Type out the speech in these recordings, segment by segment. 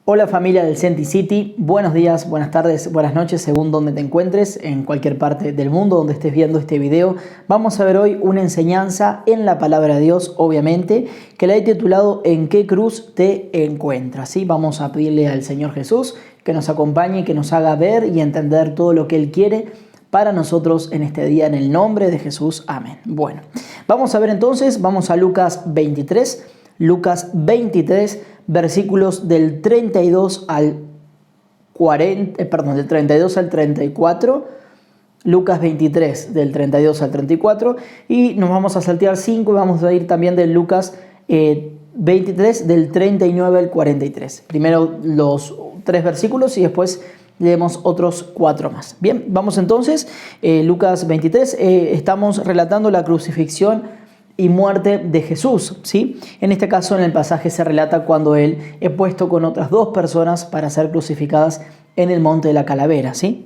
Hola familia del Senti City, buenos días, buenas tardes, buenas noches según donde te encuentres, en cualquier parte del mundo donde estés viendo este video. Vamos a ver hoy una enseñanza en la palabra de Dios, obviamente, que la he titulado ¿En qué cruz te encuentras? ¿Sí? Vamos a pedirle al Señor Jesús que nos acompañe, que nos haga ver y entender todo lo que Él quiere para nosotros en este día, en el nombre de Jesús. Amén. Bueno, vamos a ver entonces, vamos a Lucas 23, versículos del 32 al 34, Lucas 23 del 32 al 34, y nos vamos a saltear 5 y vamos a ir también de Lucas 23 del 39 al 43. Primero los 3 versículos y después leemos otros 4 más. Bien, vamos entonces, Lucas 23, estamos relatando la crucifixión y muerte de Jesús, ¿sí? En este caso, en el pasaje se relata cuando Él es puesto con otras 2 personas para ser crucificadas en el monte de la calavera, ¿sí?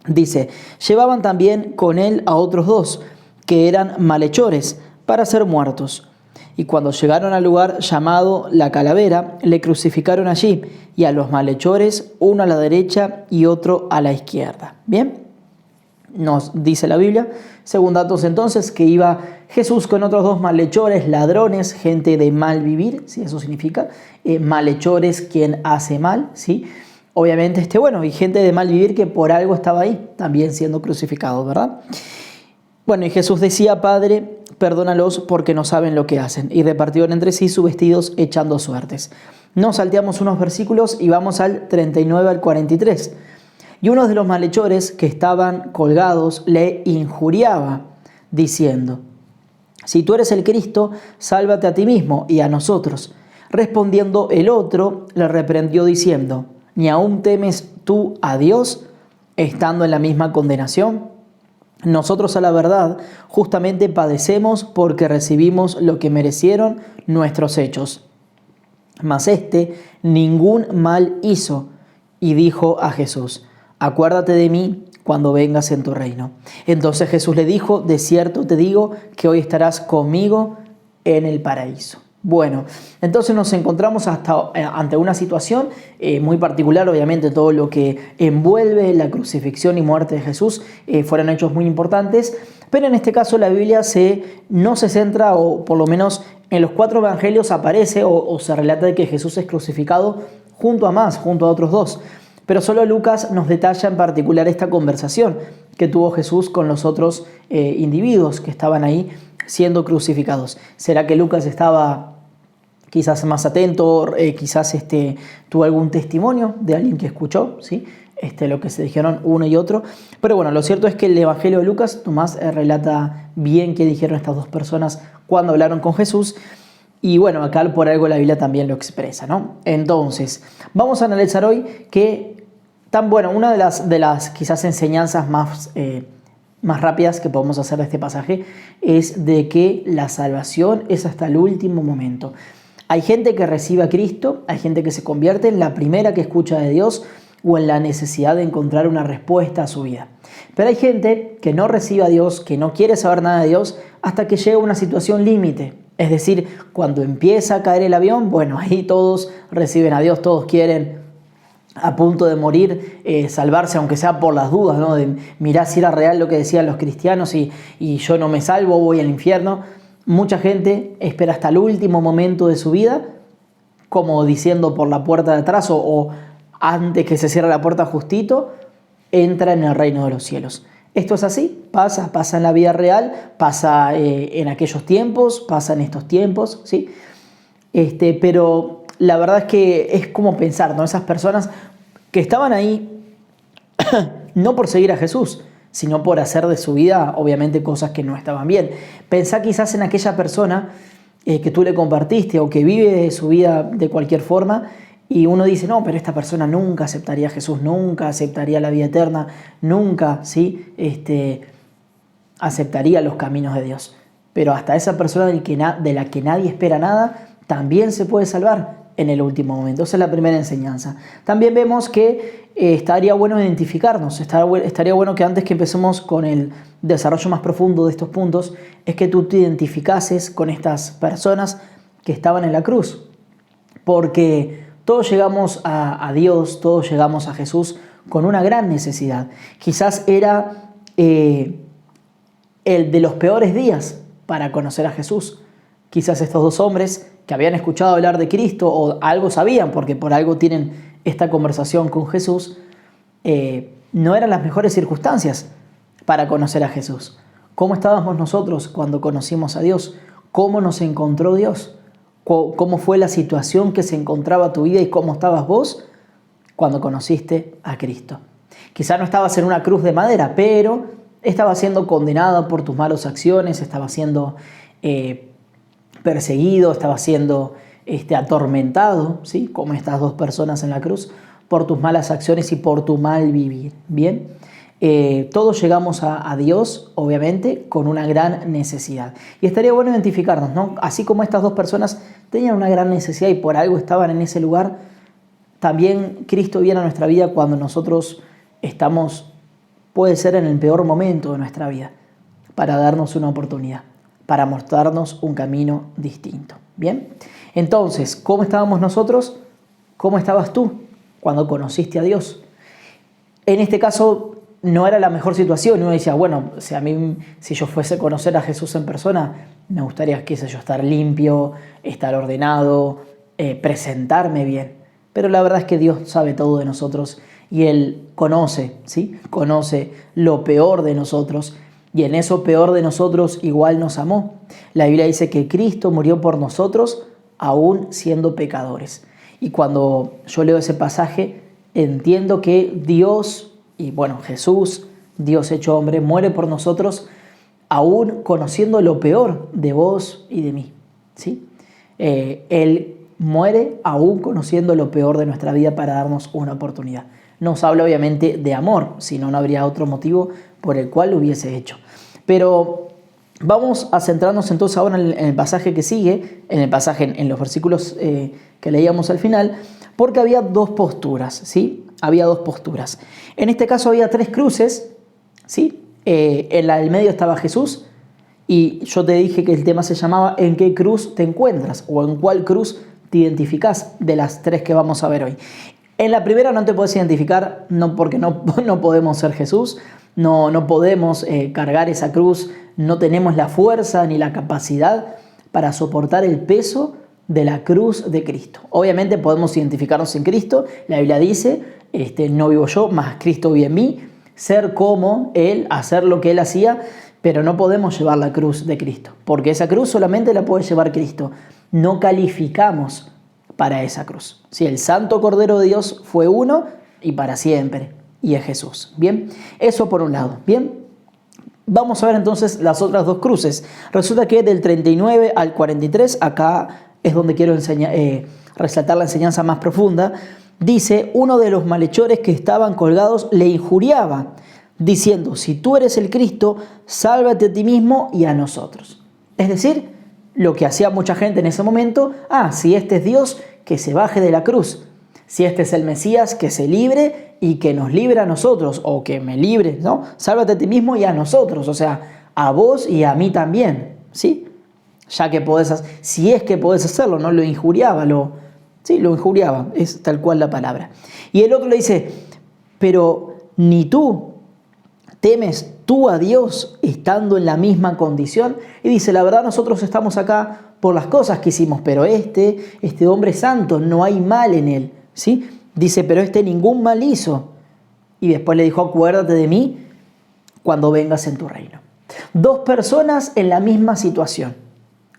Dice, llevaban también con Él a otros 2, que eran malhechores, para ser muertos. Y cuando llegaron al lugar llamado la calavera, le crucificaron allí, y a los malhechores, uno a la derecha y otro a la izquierda. ¿Bien? Nos dice la Biblia, según datos entonces, que iba Jesús con otros 2 malhechores, ladrones, gente de mal vivir, ¿sí? Eso significa malhechores, quien hace mal, ¿sí? Obviamente, y gente de mal vivir que por algo estaba ahí, también siendo crucificado, ¿verdad? Bueno, y Jesús decía, Padre, perdónalos porque no saben lo que hacen. Y repartieron entre sí sus vestidos echando suertes. Nos salteamos unos versículos y vamos al 39 al 43. Y uno de los malhechores que estaban colgados le injuriaba, diciendo, si tú eres el Cristo, sálvate a ti mismo y a nosotros. Respondiendo el otro, le reprendió diciendo, ¿ni aún temes tú a Dios, estando en la misma condenación? Nosotros a la verdad justamente padecemos porque recibimos lo que merecieron nuestros hechos. Mas éste ningún mal hizo, y dijo a Jesús, acuérdate de mí cuando vengas en tu reino. Entonces Jesús le dijo, de cierto te digo que hoy estarás conmigo en el paraíso. Bueno, entonces nos encontramos ante una situación muy particular, obviamente todo lo que envuelve la crucifixión y muerte de Jesús fueron hechos muy importantes, pero en este caso la Biblia no se centra, o por lo menos en los 4 evangelios aparece o se relata de que Jesús es crucificado junto a otros 2. Pero solo Lucas nos detalla en particular esta conversación que tuvo Jesús con los otros individuos que estaban ahí siendo crucificados. ¿Será que Lucas estaba quizás más atento, quizás tuvo algún testimonio de alguien que escuchó, ¿sí? Lo que se dijeron uno y otro? Pero bueno, lo cierto es que el Evangelio de Lucas, Tomás relata bien qué dijeron estas 2 personas cuando hablaron con Jesús. Y bueno, acá por algo la Biblia también lo expresa, ¿no? Entonces, vamos a analizar hoy una de las quizás enseñanzas más rápidas que podemos hacer de este pasaje es de que la salvación es hasta el último momento. Hay gente que recibe a Cristo, hay gente que se convierte en la primera que escucha de Dios o en la necesidad de encontrar una respuesta a su vida. Pero hay gente que no recibe a Dios, que no quiere saber nada de Dios hasta que llega a una situación límite. Es decir, cuando empieza a caer el avión, bueno, ahí todos reciben a Dios, todos quieren a punto de morir, salvarse, aunque sea por las dudas, ¿no? De mirar si era real lo que decían los cristianos y yo no me salvo, voy al infierno. Mucha gente espera hasta el último momento de su vida, como diciendo por la puerta de atrás o antes que se cierre la puerta justito, entra en el reino de los cielos. Esto es así, pasa en la vida real, pasa en aquellos tiempos, pasa en estos tiempos, ¿sí? Pero la verdad es que es como pensar, ¿no? Esas personas que estaban ahí no por seguir a Jesús, sino por hacer de su vida, obviamente, cosas que no estaban bien. Pensá quizás en aquella persona que tú le compartiste o que vive su vida de cualquier forma y uno dice, no, pero esta persona nunca aceptaría a Jesús, nunca aceptaría la vida eterna, nunca, ¿sí? Aceptaría los caminos de Dios. Pero hasta esa persona de la que nadie espera nada, también se puede salvar en el último momento. Esa es la primera enseñanza. También vemos que estaría bueno identificarnos, estaría bueno que antes que empecemos con el desarrollo más profundo de estos puntos, es que tú te identificases con estas personas que estaban en la cruz. Porque Todos llegamos a Dios, todos llegamos a Jesús con una gran necesidad. Quizás era el de los peores días para conocer a Jesús. Quizás estos dos hombres que habían escuchado hablar de Cristo o algo sabían, porque por algo tienen esta conversación con Jesús, no eran las mejores circunstancias para conocer a Jesús. ¿Cómo estábamos nosotros cuando conocimos a Dios? ¿Cómo nos encontró Dios? ¿Cómo fue la situación que se encontraba tu vida y cómo estabas vos cuando conociste a Cristo? Quizá no estabas en una cruz de madera, pero estabas siendo condenado por tus malas acciones, estabas siendo perseguido, estabas siendo atormentado, ¿sí? Como estas dos personas en la cruz, por tus malas acciones y por tu mal vivir. Bien, todos llegamos a Dios, obviamente, con una gran necesidad. Y estaría bueno identificarnos, ¿no? Así como estas dos personas tenían una gran necesidad y por algo estaban en ese lugar, también Cristo viene a nuestra vida cuando nosotros estamos, puede ser en el peor momento de nuestra vida, para darnos una oportunidad, para mostrarnos un camino distinto. Bien, entonces, ¿cómo estábamos nosotros? ¿Cómo estabas tú cuando conociste a Dios? En este caso no era la mejor situación. Uno decía, bueno, si yo fuese a conocer a Jesús en persona, me gustaría, qué sé yo, estar limpio, estar ordenado, presentarme bien. Pero la verdad es que Dios sabe todo de nosotros y Él conoce, ¿sí? Conoce lo peor de nosotros y en eso peor de nosotros igual nos amó. La Biblia dice que Cristo murió por nosotros aún siendo pecadores. Y cuando yo leo ese pasaje, entiendo que Dios, y bueno, Jesús, Dios hecho hombre, muere por nosotros aún conociendo lo peor de vos y de mí, ¿sí? Él muere aún conociendo lo peor de nuestra vida para darnos una oportunidad. Nos habla obviamente de amor, si no, no habría otro motivo por el cual lo hubiese hecho. Pero vamos a centrarnos entonces ahora en el pasaje que sigue, en los versículos que leíamos al final, porque había dos posturas, ¿sí? Había dos posturas. En este caso había tres cruces, ¿sí? En la del medio estaba Jesús y yo te dije que el tema se llamaba ¿en qué cruz te encuentras? O ¿en cuál cruz te identificás de las tres que vamos a ver hoy? En la primera no te puedes identificar, no, porque no podemos ser Jesús, no podemos cargar esa cruz, no tenemos la fuerza ni la capacidad para soportar el peso de la cruz de Cristo. Obviamente podemos identificarnos en Cristo. La Biblia dice, no vivo yo, mas Cristo vive en mí. Ser como Él, hacer lo que Él hacía, pero no podemos llevar la cruz de Cristo, porque esa cruz solamente la puede llevar Cristo. No calificamos para esa cruz. Si el Santo Cordero de Dios fue uno y para siempre, y es Jesús. Bien, eso por un lado. Bien, vamos a ver entonces las otras dos cruces. Resulta que del 39 al 43, acá es donde quiero resaltar la enseñanza más profunda. Dice, uno de los malhechores que estaban colgados le injuriaba, diciendo, si tú eres el Cristo, sálvate a ti mismo y a nosotros. Es decir, lo que hacía mucha gente en ese momento, si este es Dios, que se baje de la cruz. Si este es el Mesías, que se libre y que nos libre a nosotros, o que me libre, ¿no? Sálvate a ti mismo y a nosotros, o sea, a vos y a mí también, ¿sí? Ya que si es que podés hacerlo, ¿no? Lo injuriaba, lo injuriaba, es tal cual la palabra. Y el otro le dice, pero ni tú temes tú a Dios estando en la misma condición. Y dice, la verdad nosotros estamos acá por las cosas que hicimos, pero este hombre es santo, no hay mal en él, ¿sí? Dice, pero ningún mal hizo. Y después le dijo, acuérdate de mí cuando vengas en tu reino. Dos personas en la misma situación,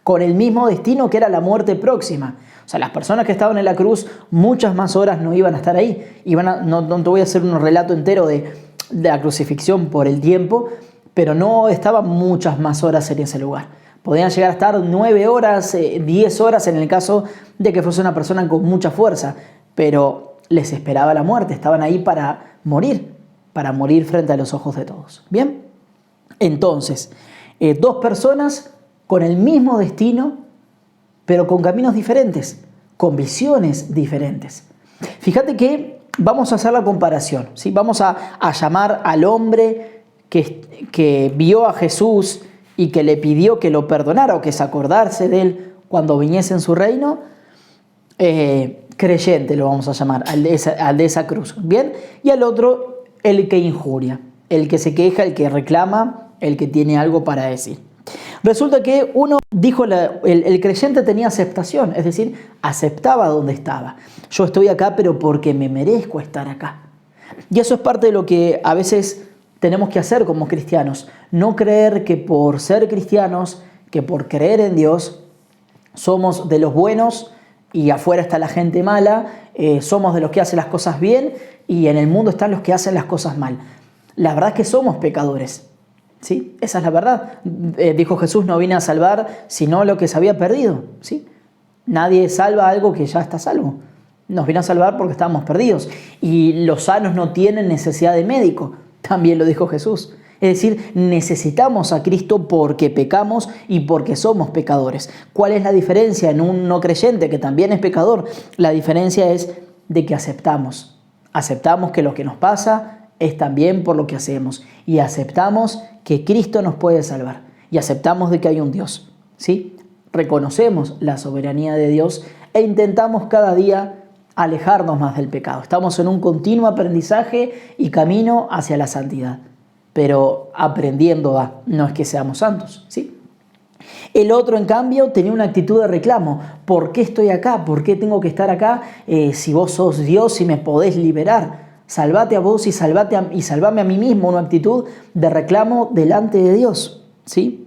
con el mismo destino que era la muerte próxima. O sea, las personas que estaban en la cruz, muchas más horas no iban a estar ahí. No te voy a hacer un relato entero de la crucifixión por el tiempo, pero no estaban muchas más horas en ese lugar. Podían llegar a estar 9 horas, 10 horas en el caso de que fuese una persona con mucha fuerza, pero les esperaba la muerte, estaban ahí para morir frente a los ojos de todos. ¿Bien? Entonces, dos personas con el mismo destino, pero con caminos diferentes, con visiones diferentes. Fíjate que vamos a hacer la comparación, ¿sí? Vamos a llamar al hombre que vio a Jesús y que le pidió que lo perdonara o que se acordase de él cuando viniese en su reino, creyente, lo vamos a llamar, al de esa cruz, ¿bien? Y al otro, el que injuria, el que se queja, el que reclama, el que tiene algo para decir. Resulta que uno dijo, el creyente tenía aceptación, es decir, aceptaba donde estaba. Yo estoy acá, pero porque me merezco estar acá. Y eso es parte de lo que a veces tenemos que hacer como cristianos. No creer que por ser cristianos, que por creer en Dios, somos de los buenos y afuera está la gente mala, somos de los que hacen las cosas bien y en el mundo están los que hacen las cosas mal. La verdad es que somos pecadores, ¿sí? Esa es la verdad. Dijo Jesús, no vine a salvar sino lo que se había perdido, ¿sí? Nadie salva algo que ya está salvo. Nos vino a salvar porque estábamos perdidos. Y los sanos no tienen necesidad de médico, también lo dijo Jesús. Es decir, necesitamos a Cristo porque pecamos y porque somos pecadores. ¿Cuál es la diferencia en un no creyente que también es pecador? La diferencia es de que aceptamos. Aceptamos que lo que nos pasa es también por lo que hacemos. Y aceptamos que Cristo nos puede salvar. Y aceptamos de que hay un Dios, ¿sí? Reconocemos la soberanía de Dios e intentamos cada día alejarnos más del pecado. Estamos en un continuo aprendizaje y camino hacia la santidad. Pero aprendiendo no es que seamos santos, ¿sí? El otro, en cambio, tenía una actitud de reclamo. ¿Por qué estoy acá? ¿Por qué tengo que estar acá si vos sos Dios y me podés liberar? Salvate a vos y salvame a mí mismo. Una actitud de reclamo delante de Dios, ¿sí?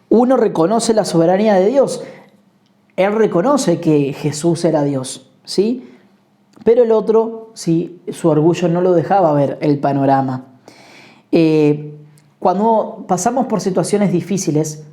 Uno reconoce la soberanía de Dios. Él reconoce que Jesús era Dios, ¿sí? Pero el otro, sí, su orgullo no lo dejaba ver el panorama. Cuando pasamos por situaciones difíciles,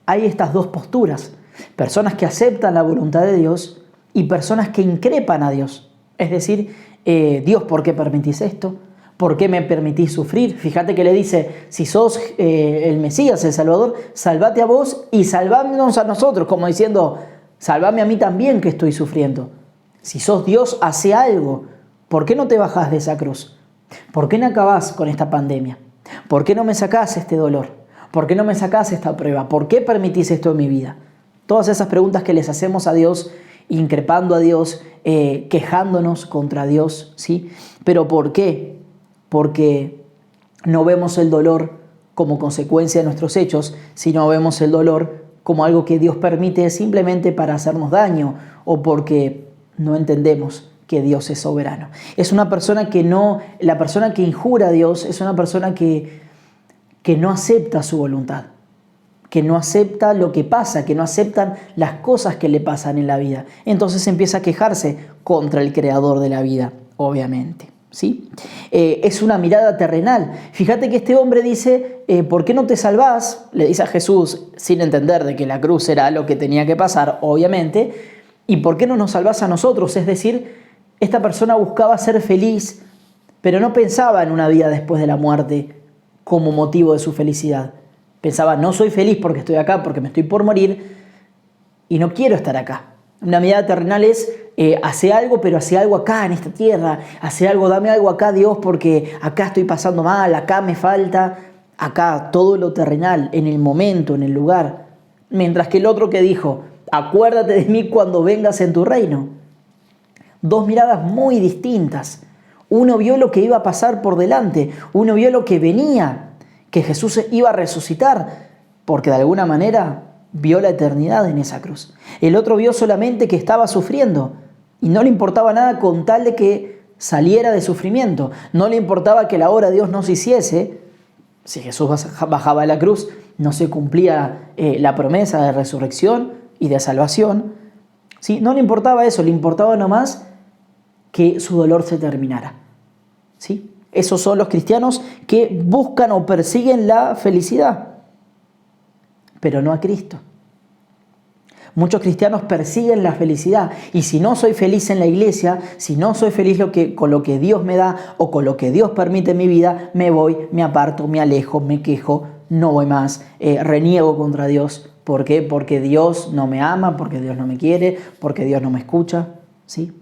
hay estas dos posturas. Personas que aceptan la voluntad de Dios y personas que increpan a Dios. Es decir, Dios, ¿por qué permitís esto? ¿Por qué me permitís sufrir? Fíjate que le dice, si sos el Mesías, el Salvador, salvate a vos y salvámonos a nosotros, como diciendo, salvame a mí también que estoy sufriendo. Si sos Dios, hace algo. ¿Por qué no te bajás de esa cruz? ¿Por qué no acabás con esta pandemia? ¿Por qué no me sacás este dolor? ¿Por qué no me sacás esta prueba? ¿Por qué permitís esto en mi vida? Todas esas preguntas que les hacemos a Dios, increpando a Dios, quejándonos contra Dios, ¿sí? ¿Pero por qué? Porque no vemos el dolor como consecuencia de nuestros hechos, sino vemos el dolor como algo que Dios permite simplemente para hacernos daño o porque no entendemos que Dios es soberano. Es una persona la persona que injura a Dios es una persona que no acepta su voluntad, que no acepta lo que pasa, que no aceptan las cosas que le pasan en la vida. Entonces empieza a quejarse contra el creador de la vida, obviamente, ¿sí? Es una mirada terrenal. Fíjate que este hombre dice, ¿por qué no te salvás? Le dice a Jesús, sin entender de que la cruz era lo que tenía que pasar, obviamente, ¿y por qué no nos salvás a nosotros? Es decir, esta persona buscaba ser feliz, pero no pensaba en una vida después de la muerte como motivo de su felicidad. Pensaba, no soy feliz porque estoy acá, porque me estoy por morir y no quiero estar acá. Una mirada terrenal es, hace algo, pero hace algo acá en esta tierra. Hace algo, dame algo acá, Dios, porque acá estoy pasando mal, acá me falta. Acá todo lo terrenal, en el momento, en el lugar. Mientras que el otro que dijo, acuérdate de mí cuando vengas en tu reino. Dos miradas muy distintas. Uno vio lo que iba a pasar por delante. Uno vio lo que venía, que Jesús iba a resucitar, porque de alguna manera vio la eternidad en esa cruz. El otro vio solamente que estaba sufriendo y no le importaba nada con tal de que saliera de sufrimiento. No le importaba que la obra de Dios no se hiciese. Si Jesús bajaba de la cruz, no se cumplía la promesa de resurrección y de salvación. ¿Sí? No le importaba eso, le importaba nomás que su dolor se terminara. ¿Sí? Esos son los cristianos que buscan o persiguen la felicidad, pero no a Cristo. Muchos cristianos persiguen la felicidad y si no soy feliz en la iglesia, si no soy feliz con lo que Dios me da o con lo que Dios permite en mi vida, me voy, me aparto, me alejo, me quejo, no voy más, reniego contra Dios. ¿Por qué? Porque Dios no me ama, porque Dios no me quiere, porque Dios no me escucha, ¿sí?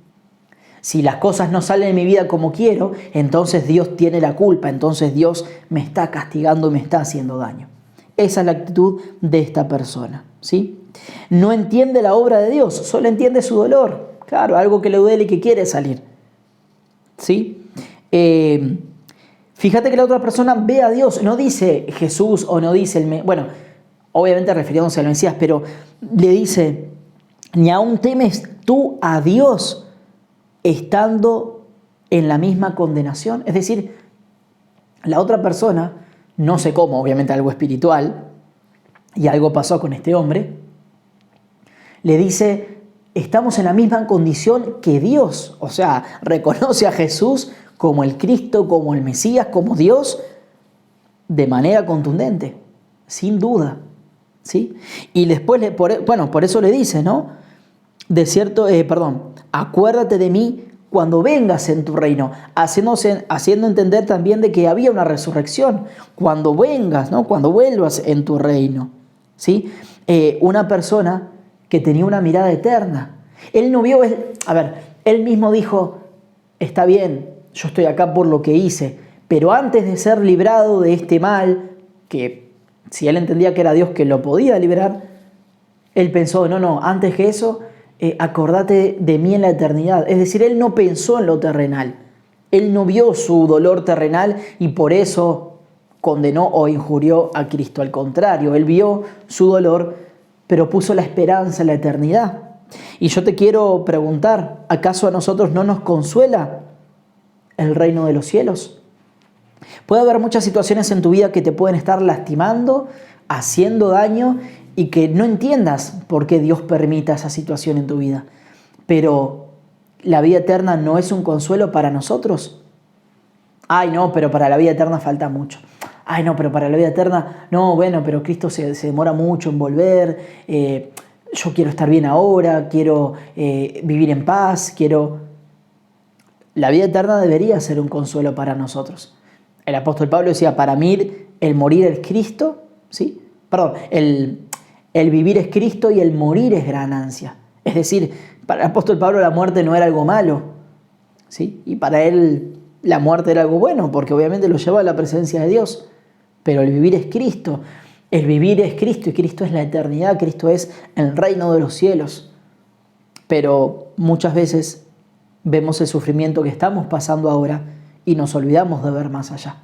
Si las cosas no salen en mi vida como quiero, entonces Dios tiene la culpa, entonces Dios me está castigando y me está haciendo daño. Esa es la actitud de esta persona, ¿sí? No entiende la obra de Dios, solo entiende su dolor. Claro, algo que le duele y que quiere salir. ¿Sí? Fíjate que la otra persona ve a Dios, no dice Jesús o no dice bueno, obviamente refiriéndose al Mesías, pero le dice, ni aún temes tú a Dios estando en la misma condenación. Es decir, la otra persona, no sé cómo, obviamente algo espiritual, y algo pasó con este hombre, le dice, estamos en la misma condición que Dios. O sea, reconoce a Jesús como el Cristo, como el Mesías, como Dios, de manera contundente, sin duda. ¿Sí? Y después, por eso le dice, ¿no? Acuérdate de mí cuando vengas en tu reino, haciendo entender también de que había una resurrección, cuando vengas, ¿no? Cuando vuelvas en tu reino, ¿sí? Una persona que tenía una mirada eterna. Él no vio, él mismo dijo, está bien, yo estoy acá por lo que hice, pero antes de ser librado de este mal, que si él entendía que era Dios que lo podía liberar, él pensó, no, antes que eso, acordate de mí en la eternidad. Es decir, él no pensó en lo terrenal. Él no vio su dolor terrenal y por eso condenó o injurió a Cristo. Al contrario, él vio su dolor, pero puso la esperanza en la eternidad. Y yo te quiero preguntar, ¿acaso a nosotros no nos consuela el reino de los cielos? Puede haber muchas situaciones en tu vida que te pueden estar lastimando, haciendo daño, y que no entiendas por qué Dios permita esa situación en tu vida. Pero la vida eterna no es un consuelo para nosotros. Ay, no, pero para la vida eterna falta mucho. Ay, no, pero para la vida eterna, no, bueno, pero Cristo se demora mucho en volver. Yo quiero estar bien ahora, quiero vivir en paz, La vida eterna debería ser un consuelo para nosotros. El apóstol Pablo decía, para mí el morir es Cristo, ¿sí? El vivir es Cristo y el morir es ganancia. Es decir, para el apóstol Pablo la muerte no era algo malo, ¿sí? Y para él la muerte era algo bueno, porque obviamente lo lleva a la presencia de Dios. Pero el vivir es Cristo. El vivir es Cristo y Cristo es la eternidad, Cristo es el reino de los cielos. Pero muchas veces vemos el sufrimiento que estamos pasando ahora y nos olvidamos de ver más allá.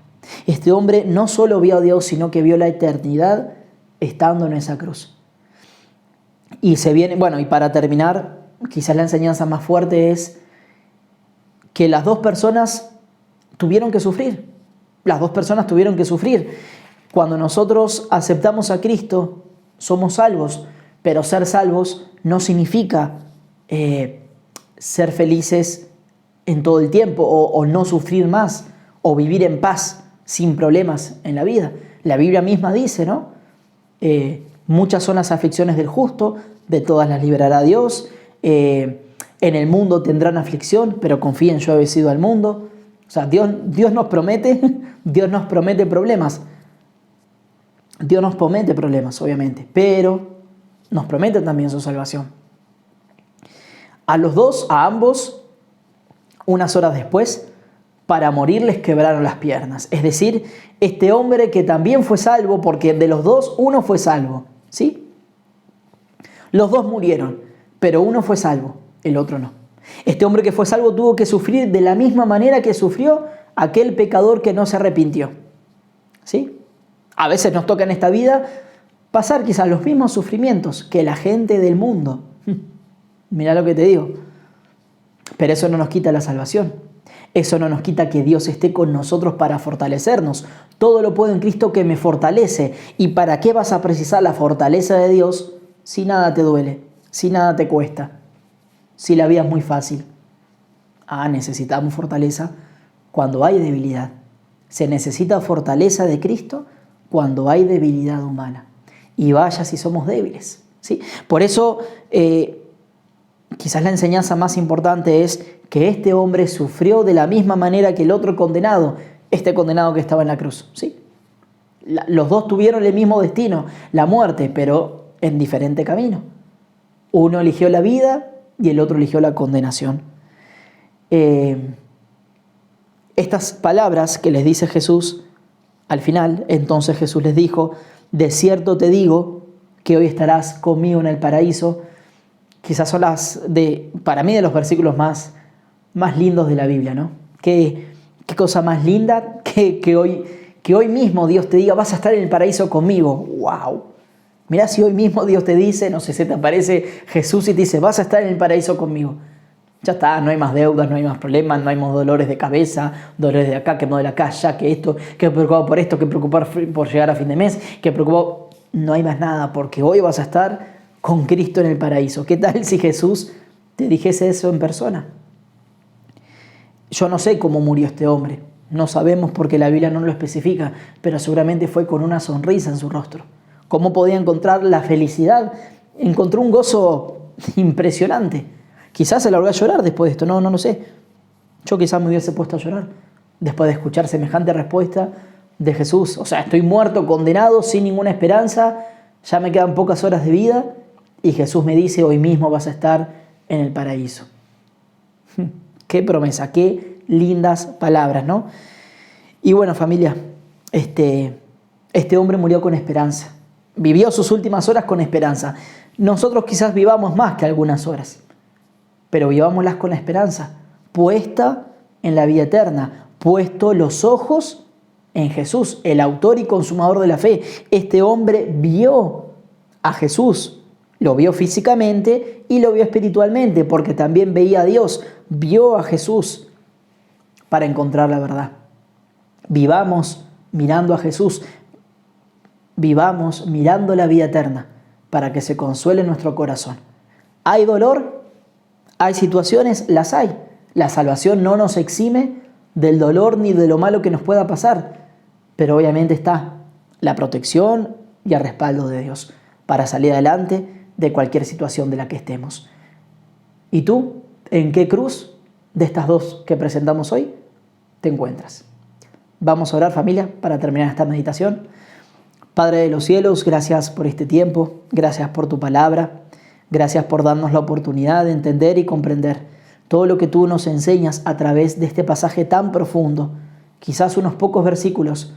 Este hombre no solo vio a Dios, sino que vio la eternidad estando en esa cruz. Y y para terminar, quizás la enseñanza más fuerte es que las dos personas tuvieron que sufrir. Las dos personas tuvieron que sufrir. Cuando nosotros aceptamos a Cristo, somos salvos, pero ser salvos no significa ser felices en todo el tiempo o no sufrir más o vivir en paz sin problemas en la vida. La Biblia misma dice, ¿no? Muchas son las aflicciones del justo, de todas las librará Dios. En el mundo tendrán aflicción, pero confíen, yo he vencido al mundo. O sea, Dios nos promete problemas. Dios nos promete problemas, obviamente, pero nos promete también su salvación. A ambos, unas horas después, para morir les quebraron las piernas. Es decir, este hombre que también fue salvo, porque de los dos, uno fue salvo, ¿sí? Los dos murieron, pero uno fue salvo, el otro no. Este hombre que fue salvo tuvo que sufrir de la misma manera que sufrió aquel pecador que no se arrepintió, ¿sí? A veces nos toca en esta vida pasar quizás los mismos sufrimientos que la gente del mundo. Mirá lo que te digo. Pero eso no nos quita la salvación. Eso no nos quita que Dios esté con nosotros para fortalecernos. Todo lo puedo en Cristo que me fortalece. ¿Y para qué vas a precisar la fortaleza de Dios si nada te duele, si nada te cuesta, si la vida es muy fácil? Necesitamos fortaleza cuando hay debilidad. Se necesita fortaleza de Cristo cuando hay debilidad humana. Y vaya si somos débiles, ¿sí? Por eso, quizás la enseñanza más importante es que este hombre sufrió de la misma manera que el otro condenado, este condenado que estaba en la cruz, ¿sí? Los dos tuvieron el mismo destino, la muerte, pero en diferente camino. Uno eligió la vida y el otro eligió la condenación. Estas palabras que les dice Jesús al final, entonces Jesús les dijo, de cierto te digo que hoy estarás conmigo en el paraíso. quizás son para mí, de los versículos más lindos de la Biblia, ¿no? Qué cosa más linda que hoy mismo Dios te diga, vas a estar en el paraíso conmigo. ¡Wow! Mirá si hoy mismo Dios te dice, no sé, se te aparece Jesús y te dice, vas a estar en el paraíso conmigo. Ya está, no hay más deudas, no hay más problemas, no hay más dolores de cabeza, dolores de acá, que me duele acá, ya que esto, que preocupado por esto, que preocupar por llegar a fin de mes, que preocupado... No hay más nada, porque hoy vas a estar con Cristo en el paraíso. ¿Qué tal si Jesús te dijese eso en persona? Yo no sé cómo murió este hombre, no sabemos porque la Biblia no lo especifica, pero seguramente fue con una sonrisa en su rostro. ¿Cómo podía encontrar la felicidad? Encontró un gozo impresionante. Quizás se largó a llorar después de esto, no lo sé. Yo quizás me hubiese puesto a llorar después de escuchar semejante respuesta de Jesús. O sea, estoy muerto, condenado, sin ninguna esperanza, ya me quedan pocas horas de vida y Jesús me dice, hoy mismo vas a estar en el paraíso. Qué promesa, qué lindas palabras, ¿no? Y bueno, familia, este hombre murió con esperanza. Vivió sus últimas horas con esperanza. Nosotros quizás vivamos más que algunas horas, pero vivámoslas con la esperanza, puesta en la vida eterna, puesto los ojos en Jesús, el autor y consumador de la fe. Este hombre vio a Jesús, lo vio físicamente y lo vio espiritualmente, porque también veía a Dios, vio a Jesús para encontrar la verdad. Vivamos mirando a Jesús, vivamos mirando la vida eterna para que se consuele nuestro corazón. ¿Hay dolor? ¿Hay situaciones? Las hay. La salvación no nos exime del dolor ni de lo malo que nos pueda pasar, pero obviamente está la protección y el respaldo de Dios para salir adelante de cualquier situación de la que estemos. ¿Y tú, en qué cruz de estas dos que presentamos hoy te encuentras? Vamos a orar, familia, para terminar esta meditación. Padre de los cielos, gracias por este tiempo, gracias por tu palabra, gracias por darnos la oportunidad de entender y comprender todo lo que tú nos enseñas a través de este pasaje tan profundo, quizás unos pocos versículos,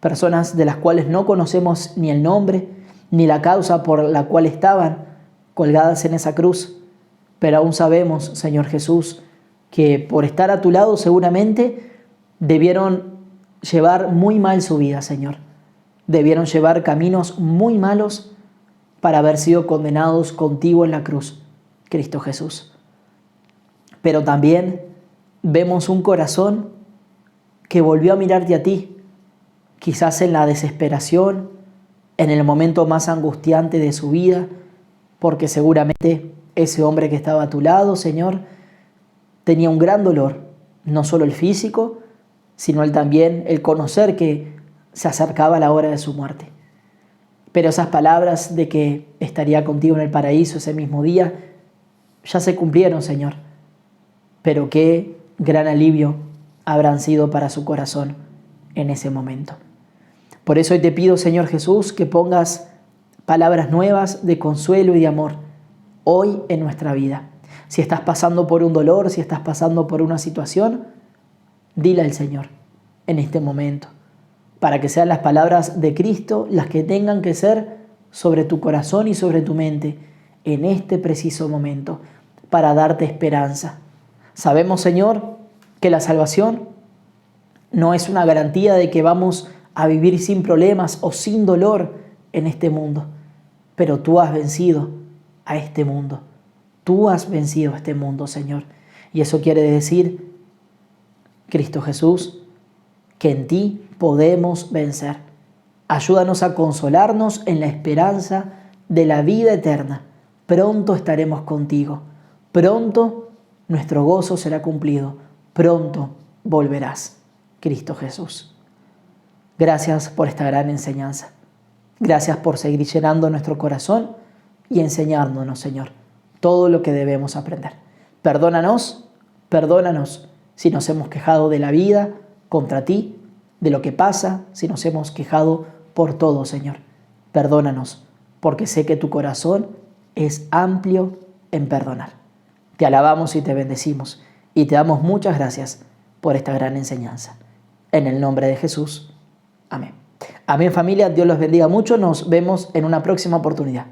personas de las cuales no conocemos ni el nombre, ni la causa por la cual estaban colgadas en esa cruz, pero aún sabemos, Señor Jesús, que por estar a tu lado seguramente debieron llevar muy mal su vida, Señor. Debieron llevar caminos muy malos para haber sido condenados contigo en la cruz, Cristo Jesús. Pero también vemos un corazón que volvió a mirarte a ti, quizás en la desesperación, en el momento más angustiante de su vida, porque seguramente ese hombre que estaba a tu lado, Señor, tenía un gran dolor, no solo el físico, sino también el conocer que se acercaba la hora de su muerte. Pero esas palabras de que estaría contigo en el paraíso ese mismo día, ya se cumplieron, Señor. Pero qué gran alivio habrán sido para su corazón en ese momento. Por eso hoy te pido, Señor Jesús, que pongas palabras nuevas de consuelo y de amor hoy en nuestra vida. Si estás pasando por un dolor, si estás pasando por una situación, dile al Señor en este momento, para que sean las palabras de Cristo las que tengan que ser sobre tu corazón y sobre tu mente en este preciso momento, para darte esperanza. Sabemos, Señor, que la salvación no es una garantía de que vamos a vivir sin problemas o sin dolor en este mundo, pero tú has vencido a este mundo. Tú has vencido a este mundo, Señor. Y eso quiere decir, Cristo Jesús, que en ti podemos vencer. Ayúdanos a consolarnos en la esperanza de la vida eterna. Pronto estaremos contigo. Pronto nuestro gozo será cumplido. Pronto volverás, Cristo Jesús. Gracias por esta gran enseñanza. Gracias por seguir llenando nuestro corazón y enseñándonos, Señor, todo lo que debemos aprender. Perdónanos si nos hemos quejado de la vida contra ti, de lo que pasa, si nos hemos quejado por todo, Señor. Perdónanos, porque sé que tu corazón es amplio en perdonar. Te alabamos y te bendecimos y te damos muchas gracias por esta gran enseñanza. En el nombre de Jesús. Amén. Amén, familia. Dios los bendiga mucho. Nos vemos en una próxima oportunidad.